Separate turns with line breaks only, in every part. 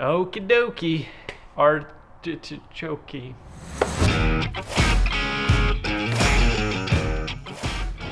Okie dokie. Artichoke.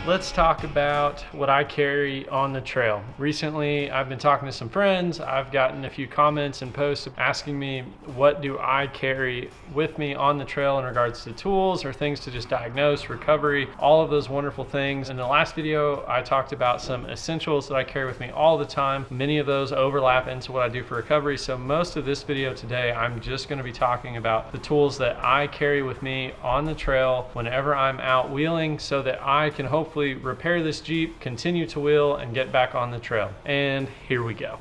Let's talk about what I carry on the trail. Recently, I've been talking to some friends. I've gotten a few comments and posts asking me what do I carry with me on the trail in regards to tools or things to just diagnose, recovery, all of those wonderful things. In the last video, I talked about some essentials that I carry with me all the time. Many of those overlap into what I do for recovery. So most of this video today, I'm just going to be talking about the tools that I carry with me on the trail whenever I'm out wheeling so that I can hopefully repair this Jeep, continue to wheel, and get back on the trail. And here we go.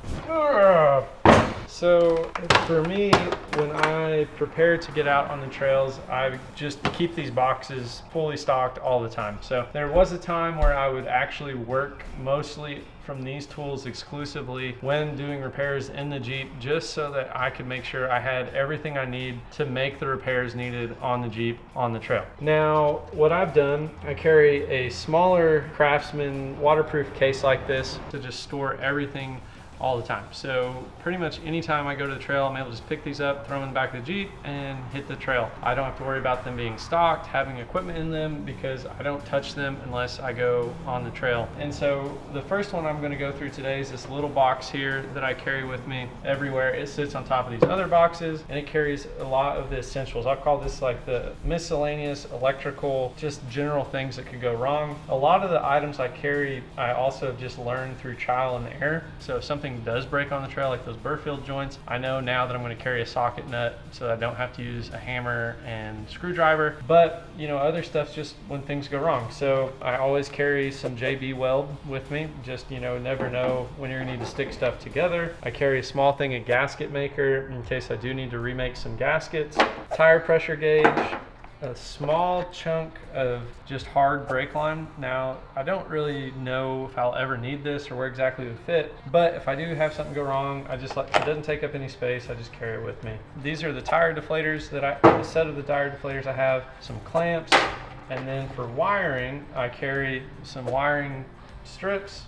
So for me, when I prepare to get out on the trails, I just keep these boxes fully stocked all the time. So there was a time where I would actually work mostly from these tools exclusively when doing repairs in the Jeep, just so that I could make sure I had everything I need to make the repairs needed on the Jeep on the trail. Now, what I've done, I carry a smaller Craftsman waterproof case like this to just store everything all the time. So pretty much anytime I go to the trail, I'm able to just pick these up, throw them in the back of the Jeep, and hit the trail. I don't have to worry about them being stocked, having equipment in them, because I don't touch them unless I go on the trail. And so the first one I'm going to go through today is this little box here that I carry with me everywhere. It sits on top of these other boxes, and it carries a lot of the essentials. I'll call this like the miscellaneous electrical, just general things that could go wrong. A lot of the items I carry, I also just learned through trial and error. So if something does break on the trail, like those Burfield joints, I know now that I'm going to carry a socket nut so that I don't have to use a hammer and screwdriver. But you know, other stuff's just when things go wrong. So I always carry some JB Weld with me. Just, you know, never know when you're going to need to stick stuff together. I carry a small thing of gasket maker in case I do need to remake some gaskets, tire pressure gauge, a small chunk of just hard brake line. Now, I don't really know if I'll ever need this or where exactly it would fit, but if I do have something go wrong, I just like, it doesn't take up any space, I just carry it with me. These are the tire deflators that the set of the tire deflators I have, some clamps, and then for wiring, I carry some wiring strips.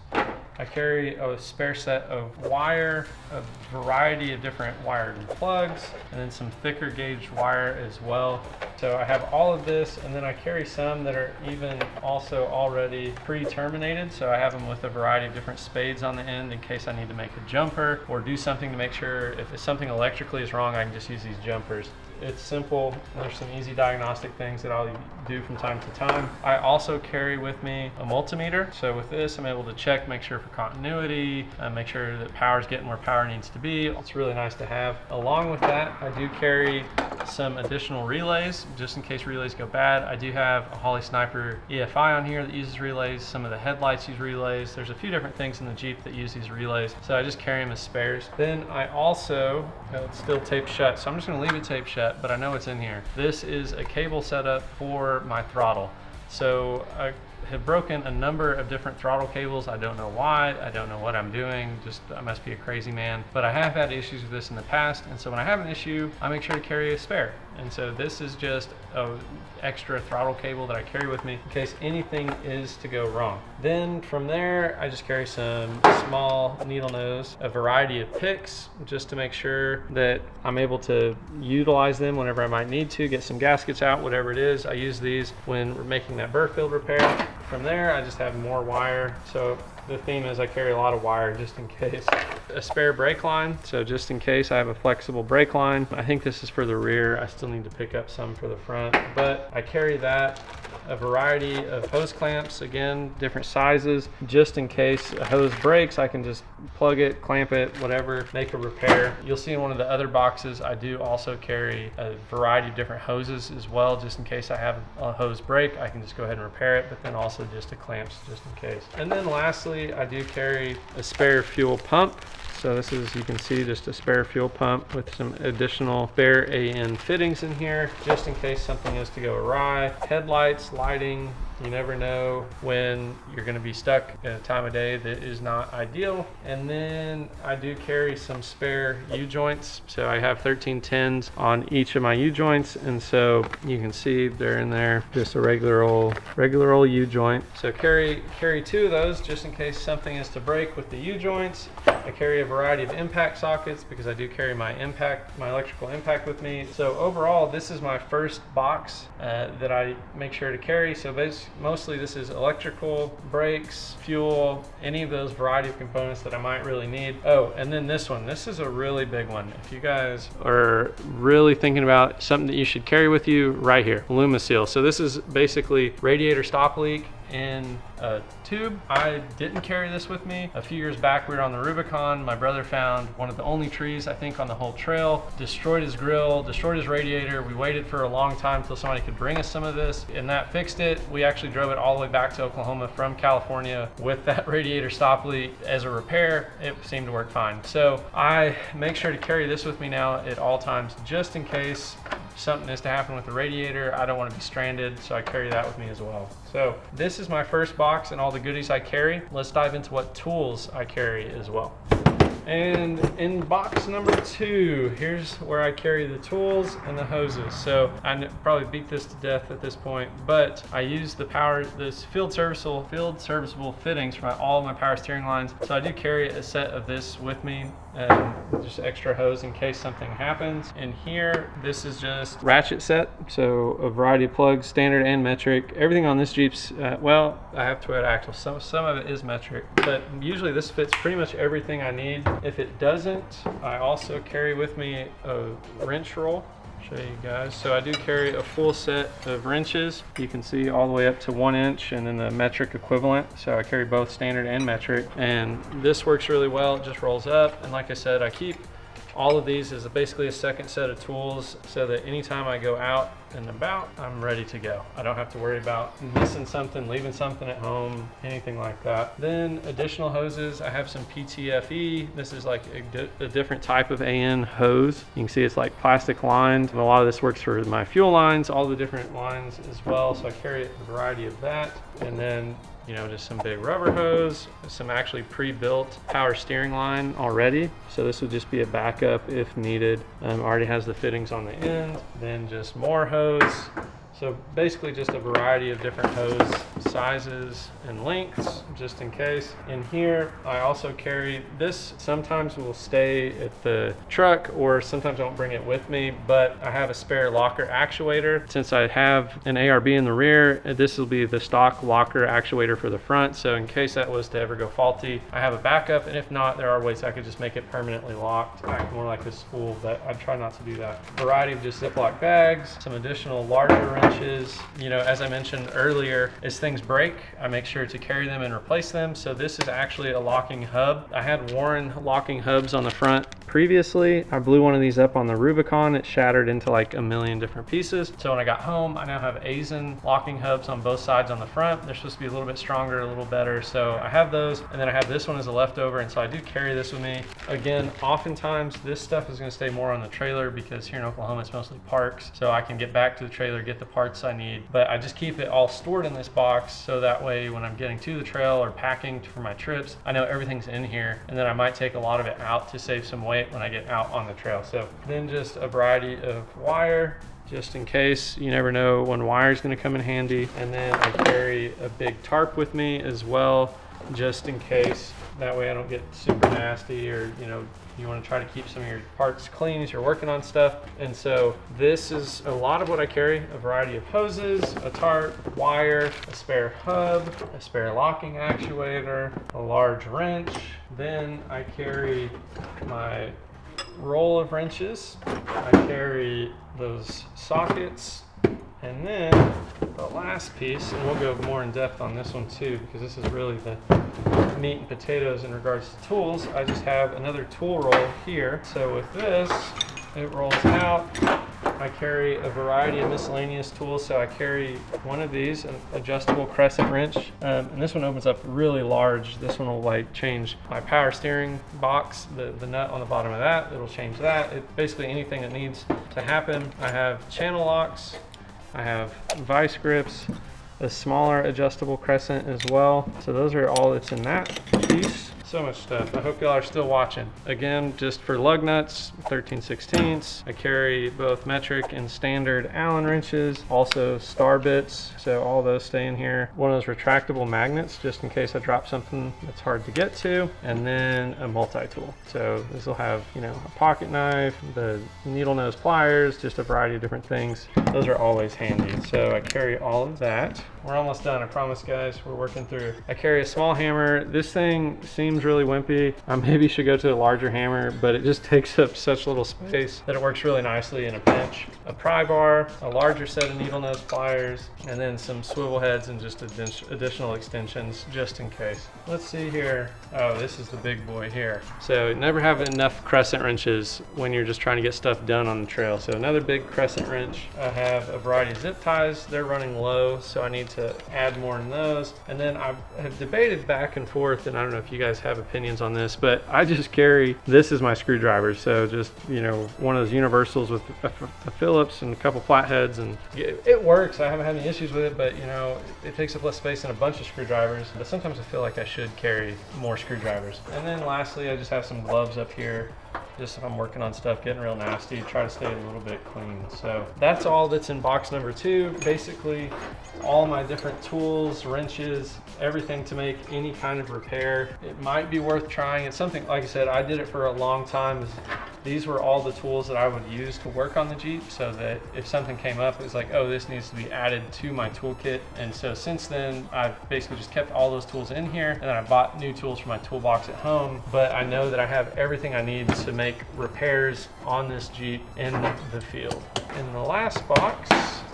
I carry a spare set of wire, a variety of different wired plugs, and then some thicker gauge wire as well. So I have all of this, and then I carry some that are even also already pre-terminated. So I have them with a variety of different spades on the end in case I need to make a jumper or do something to make sure if something electrically is wrong, I can just use these jumpers. It's simple. There's some easy diagnostic things that I'll do from time to time. I also carry with me a multimeter. So with this, I'm able to check, make sure for continuity, make sure that power's getting where power needs to be. It's really nice to have. Along with that, I do carry some additional relays, just in case relays go bad. I do have a Holley Sniper EFI on here that uses relays. Some of the headlights use relays. There's a few different things in the Jeep that use these relays. So I just carry them as spares. Then I also, it's still taped shut, so I'm just gonna leave it taped shut, but I know it's in here. This is a cable setup for my throttle. So I have broken a number of different throttle cables. I don't know why, I don't know what I'm doing, just I must be a crazy man. But I have had issues with this in the past, and so when I have an issue, I make sure to carry a spare. And so this is just an extra throttle cable that I carry with me in case anything is to go wrong. Then from there, I just carry some small needle nose, a variety of picks, just to make sure that I'm able to utilize them whenever I might need to, get some gaskets out, whatever it is. I use these when we're making that Burfield repair. From there, I just have more wire. So the theme is I carry a lot of wire just in case. A spare brake line, so just in case I have a flexible brake line. I think this is for the rear. I still need to pick up some for the front, but I carry that. A variety of hose clamps, again, different sizes, just in case a hose breaks, I can just plug it, clamp it, whatever, make a repair. You'll see in one of the other boxes, I do also carry a variety of different hoses as well, just in case I have a hose break, I can just go ahead and repair it, but then also just the clamps, just in case. And then lastly, I do carry a spare fuel pump. So this is, you can see, just a spare fuel pump with some additional spare AN fittings in here, just in case something is to go awry. Headlights, lighting, you never know when you're going to be stuck at a time of day that is not ideal. And then I do carry some spare U-joints. So I have 1310s on each of my U-joints, and so you can see they're in there, just a regular old U-joint. So carry two of those just in case something is to break with the U-joints. I carry a variety of impact sockets because I do carry my electrical impact with me. So overall, this is my first box that I make sure to carry. So mostly this is electrical, brakes, fuel, any of those variety of components that I might really need. Oh, and then this one. This is a really big one. If you guys are really thinking about something that you should carry with you, right here, Alumaseal. So this is basically radiator stop leak in a tube. I didn't carry this with me. A few years back, we were on the Rubicon. My brother found one of the only trees, I think, on the whole trail, destroyed his grill, destroyed his radiator. We waited for a long time till somebody could bring us some of this, and that fixed it. We actually drove it all the way back to Oklahoma from California with that radiator stop leak as a repair. It seemed to work fine. So I make sure to carry this with me now at all times, just in case something is to happen with the radiator. I don't want to be stranded, so I carry that with me as well. So this is my first box and all the goodies I carry. Let's dive into what tools I carry as well. And in box number 2, here's where I carry the tools and the hoses. So I probably beat this to death at this point, but I use this field serviceable fittings for all my power steering lines. So I do carry a set of this with me, just extra hose in case something happens. And here, this is just ratchet set. So a variety of plugs, standard and metric. Everything on this Jeep's, well, I have Toyota axles. Some of it is metric, but usually this fits pretty much everything I need. If it doesn't, I also carry with me a wrench roll. Show you guys. So I do carry a full set of wrenches. You can see all the way up to 1 inch and then the metric equivalent. So I carry both standard and metric, and this works really well. It just rolls up, and like I said, I keep all of these as basically a second set of tools so that anytime I go out and about, I'm ready to go. I don't have to worry about missing something, leaving something at home, anything like that. Then additional hoses, I have some PTFE. This is like a different type of AN hose. You can see it's like plastic lined. A lot of this works for my fuel lines, all the different lines as well. So I carry a variety of that. And then just some big rubber hose, some actually pre-built power steering line already. So this would just be a backup if needed. Already has the fittings on the end. Then just more hose. So basically just a variety of different hose sizes and lengths, just in case. In here, I also carry this. Sometimes will stay at the truck, or sometimes I don't bring it with me, but I have a spare locker actuator. Since I have an ARB in the rear, this will be the stock locker actuator for the front. So in case that was to ever go faulty, I have a backup. And if not, there are ways I could just make it permanently locked, act more like a spool, but I try not to do that. Variety of just Ziploc bags, some additional larger wrenches. As I mentioned earlier, as things break, I make sure to carry them and replace them. So this is actually a locking hub. I had Warren locking hubs on the front previously. I blew one of these up on the Rubicon. It shattered into like a million different pieces. So when I got home, I now have Aisin locking hubs on both sides on the front. They're supposed to be a little bit stronger, a little better. So I have those, and then I have this one as a leftover, and so I do carry this with me. Again, oftentimes this stuff is going to stay more on the trailer because here in Oklahoma it's mostly parks, so I can get back to the trailer, get the parts I need, but I just keep it all stored in this box so that way when I'm getting to the trail or packing for my trips, I know everything's in here, and then I might take a lot of it out to save some weight when I get out on the trail. So then just a variety of wire, just in case. You never know when wire is going to come in handy. And then I carry a big tarp with me as well, just in case. That way I don't get super nasty, or you want to try to keep some of your parts clean as you're working on stuff. And so this is a lot of what I carry: a variety of hoses, a tarp, wire, a spare hub, a spare locking actuator, a large wrench. Then I carry my roll of wrenches. I carry those sockets, and then the last piece, and we'll go more in depth on this one too, because this is really the meat and potatoes in regards to tools. I just have another tool roll here. So with this, it rolls out. I carry a variety of miscellaneous tools. So I carry one of these, an adjustable crescent wrench, and this one opens up really large. This one will change my power steering box, the nut on the bottom of that. It'll change that. Basically anything that needs to happen. I have channel locks. I have vice grips, a smaller adjustable crescent as well. So those are all that's in that piece. So much stuff. I hope y'all are still watching. Again, just for lug nuts, 13/16. I carry both metric and standard Allen wrenches, also star bits, so all those stay in here. One of those retractable magnets, just in case I drop something that's hard to get to, and then a multi-tool. So this will have, you know, a pocket knife, the needle nose pliers, just a variety of different things. Those are always handy. So I carry all of that. We're almost done, I promise, guys. We're working through. I carry a small hammer. This thing seems really wimpy. I maybe should go to a larger hammer, but it just takes up such little space that it works really nicely in a pinch. A pry bar, a larger set of needle nose pliers, and then some swivel heads and just additional extensions just in case. Let's see here. Oh, this is the big boy here. So never have enough crescent wrenches when you're just trying to get stuff done on the trail. So another big crescent wrench. I have a variety of zip ties. They're running low, so I need to add more in those. And then I have debated back and forth, and I don't know if you guys have opinions on this, but I just carry, this is my screwdriver. So just, you know, one of those universals with a Phillips and a couple flatheads, and it works. I haven't had any issues with it, but you know, it takes up less space than a bunch of screwdrivers. But sometimes I feel like I should carry more screwdrivers. And then lastly, I just have some gloves up here. Just if I'm working on stuff getting real nasty, try to stay a little bit clean. So that's all that's in box number 2. Basically all my different tools, wrenches, everything to make any kind of repair. It might be worth trying. It's something, like I said, I did it for a long time. These were all the tools that I would use to work on the Jeep, so that if something came up, it was like, oh, this needs to be added to my toolkit. And so since then, I've basically just kept all those tools in here, and then I bought new tools for my toolbox at home. But I know that I have everything I need to make repairs on this Jeep in the field. In the last box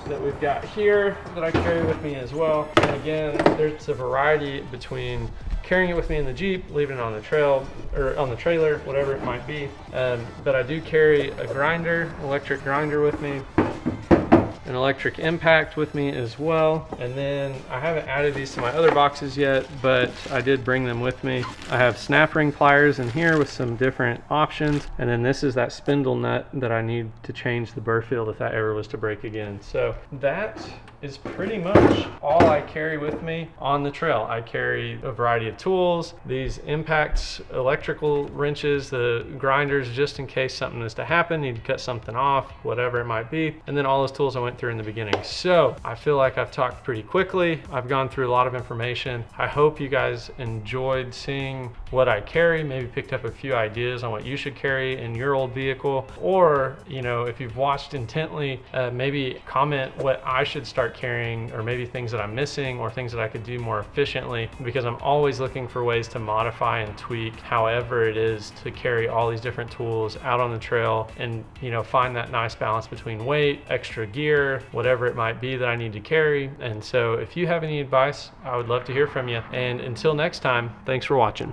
that we've got here that I carry with me as well, and again, there's a variety between carrying it with me in the Jeep, leaving it on the trail or on the trailer, whatever it might be. But I do carry a grinder, electric grinder with me, an electric impact with me as well. And then I haven't added these to my other boxes yet, but I did bring them with me. I have snap ring pliers in here with some different options. And then this is that spindle nut that I need to change the burr field if that ever was to break again. So that is pretty much all I carry with me on the trail. I carry a variety of tools, these impacts, electrical wrenches, the grinders, just in case something is to happen, need to cut something off, whatever it might be. And then all those tools I went through in the beginning. So I feel like I've talked pretty quickly. I've gone through a lot of information. I hope you guys enjoyed seeing what I carry, maybe picked up a few ideas on what you should carry in your old vehicle. Or, you know, if you've watched intently, maybe comment what I should start carrying, or maybe things that I'm missing or things that I could do more efficiently, because I'm always looking for ways to modify and tweak however it is to carry all these different tools out on the trail, and, you know, find that nice balance between weight, extra gear, whatever it might be that I need to carry. And so if you have any advice, I would love to hear from you. And until next time, thanks for watching.